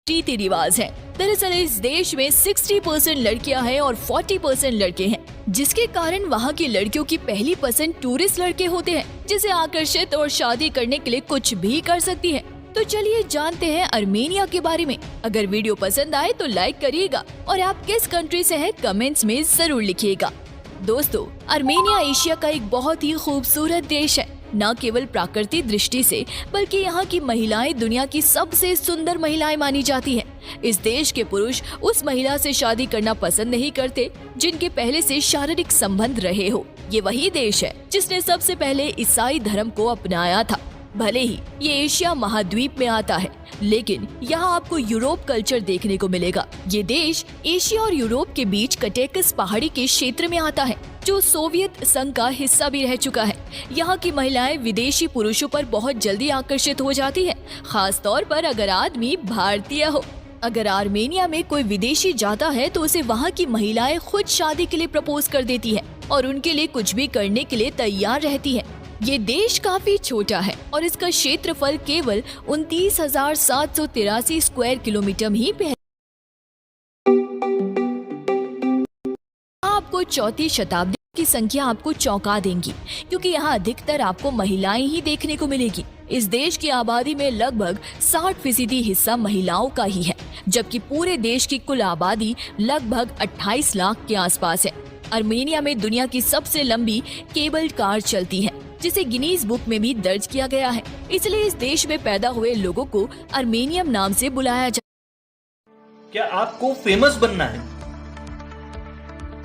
रीति रिवाज है। दरअसल इस देश में 60% लड़कियां हैं और 40% लड़के हैं, जिसके कारण वहाँ की लड़कियों की पहली पसंद टूरिस्ट लड़के होते हैं, जिसे आकर्षित और शादी करने के लिए कुछ भी कर सकती है। तो चलिए जानते हैं आर्मेनिया के बारे में। अगर वीडियो पसंद आए तो लाइक करिएगा और आप किस कंट्री से हैं कमेंट्स में जरूर लिखिएगा। दोस्तों, आर्मेनिया एशिया का एक बहुत ही खूबसूरत देश है। न केवल प्राकृतिक दृष्टि से बल्कि यहाँ की महिलाएं दुनिया की सबसे सुंदर महिलाएं मानी जाती हैं। इस देश के पुरुष उस महिला से शादी करना पसंद नहीं करते जिनके पहले से शारीरिक संबंध रहे हो। ये वही देश है जिसने सबसे पहले ईसाई धर्म को अपनाया था। भले ही ये एशिया महाद्वीप में आता है, लेकिन यहाँ आपको यूरोप कल्चर देखने को मिलेगा। ये देश एशिया और यूरोप के बीच कटेकस पहाड़ी के क्षेत्र में आता है, जो सोवियत संघ का हिस्सा भी रह चुका है। यहाँ की महिलाएं विदेशी पुरुषों पर बहुत जल्दी आकर्षित हो जाती है, खास तौर पर अगर आदमी भारतीय हो। अगर आर्मेनिया में कोई विदेशी जाता है तो उसे वहाँ की महिलाएं खुद शादी के लिए प्रपोज कर देती है और उनके लिए कुछ भी करने के लिए तैयार रहती है। ये देश काफी छोटा है और इसका क्षेत्रफल केवल 29,783 स्क्वायर किलोमीटर ही पे है। आपको चौथी शताब्दी की संख्या आपको चौंका देंगी, क्योंकि यहाँ अधिकतर आपको महिलाएं ही देखने को मिलेगी। इस देश की आबादी में लगभग 60% हिस्सा महिलाओं का ही है, जबकि पूरे देश की कुल आबादी लगभग 28 लाख के आसपास है। आर्मेनिया में दुनिया की सबसे लंबी केबल कार चलती है, जिसे गिनीज बुक में भी दर्ज किया गया है। इसलिए इस देश में पैदा हुए लोगों को आर्मेनियन नाम से बुलाया जाता है। क्या आपको फेमस बनना है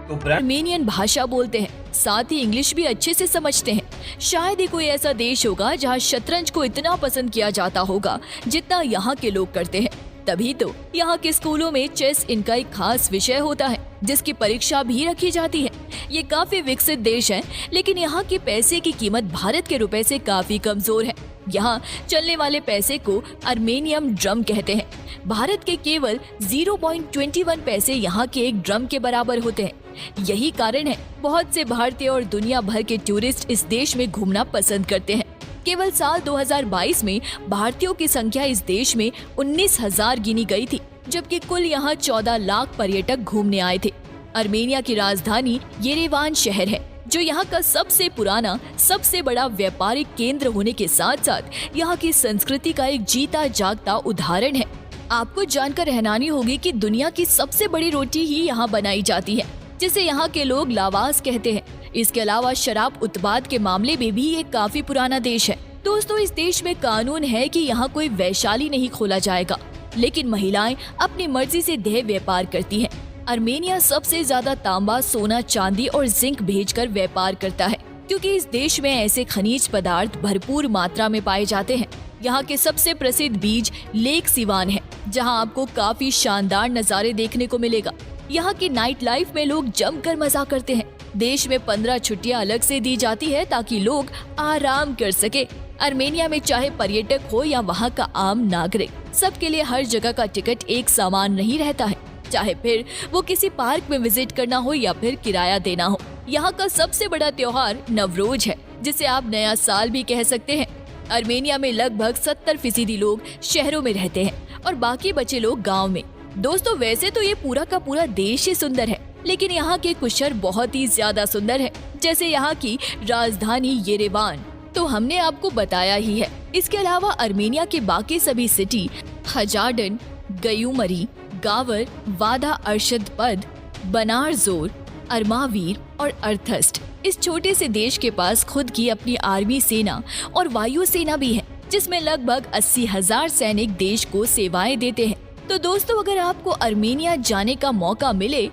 तो आर्मेनियन भाषा बोलते हैं, साथ ही इंग्लिश भी अच्छे से समझते हैं। शायद ही कोई ऐसा देश होगा जहां शतरंज को इतना पसंद किया जाता होगा जितना यहाँ के लोग करते हैं। तभी तो यहाँ के स्कूलों में चेस इनका एक खास विषय होता है, जिसकी परीक्षा भी रखी जाती है। ये काफी विकसित देश है, लेकिन यहाँ के पैसे की कीमत भारत के रुपए से काफी कमजोर है। यहाँ चलने वाले पैसे को आर्मेनियम ड्रम कहते हैं। भारत के केवल 0.21 पैसे यहाँ के एक ड्रम के बराबर होते हैं। यही कारण है बहुत से भारतीय और दुनिया भर के टूरिस्ट इस देश में घूमना पसंद करते हैं। केवल साल 2022 में भारतीयों की संख्या इस देश में 19,000 गिनी गई थी, जबकि कुल यहाँ 14 लाख पर्यटक घूमने आए थे। आर्मेनिया की राजधानी येरेवान शहर है, जो यहाँ का सबसे पुराना, सबसे बड़ा व्यापारिक केंद्र होने के साथ साथ यहाँ की संस्कृति का एक जीता जागता उदाहरण है। आपको जानकर हैरानी होगी कि दुनिया की सबसे बड़ी रोटी ही यहाँ बनाई जाती है, जिसे यहाँ के लोग लावास कहते हैं। इसके अलावा शराब उत्पाद के मामले में भी ये काफी पुराना देश है। दोस्तों, इस देश में कानून है कि यहाँ कोई वैशाली नहीं खोला जाएगा, लेकिन महिलाएं अपनी मर्जी से देह व्यापार करती हैं। आर्मेनिया सबसे ज्यादा तांबा, सोना, चांदी और जिंक भेजकर व्यापार करता है, क्योंकि इस देश में ऐसे खनिज पदार्थ भरपूर मात्रा में पाए जाते हैं। यहाँ के सबसे प्रसिद्ध बीच लेक सिवान है, जहाँ आपको काफी शानदार नजारे देखने को मिलेगा। यहाँ की नाइट लाइफ में लोग जमकर मजा करते हैं। देश में 15 छुट्टियां अलग से दी जाती है ताकि लोग आराम कर सके। आर्मेनिया में चाहे पर्यटक हो या वहाँ का आम नागरिक, सबके लिए हर जगह का टिकट एक समान नहीं रहता है, चाहे फिर वो किसी पार्क में विजिट करना हो या फिर किराया देना हो। यहाँ का सबसे बड़ा त्योहार नवरोज है, जिसे आप नया साल भी कह सकते हैं। आर्मेनिया में लगभग 70% लोग शहरों में रहते हैं और बाकी बचे लोग गाँव में। दोस्तों, वैसे तो ये पूरा का पूरा देश ही सुंदर है, लेकिन यहाँ के कुछ शहर बहुत ही ज्यादा सुंदर है, जैसे यहाँ की राजधानी येरेवान तो हमने आपको बताया ही है। इसके अलावा आर्मेनिया के बाकी सभी सिटी हजार्डन, गयूमरी, गावर, वादा अरशदपद, बनारजोर, अरमावीर और अर्थस्ट, इस छोटे से देश के पास खुद की अपनी आर्मी सेना और वायु सेना भी है, जिसमें लगभग 80,000 सैनिक देश को सेवाएं देते हैं। तो दोस्तों, अगर आपको आर्मेनिया जाने का मौका मिले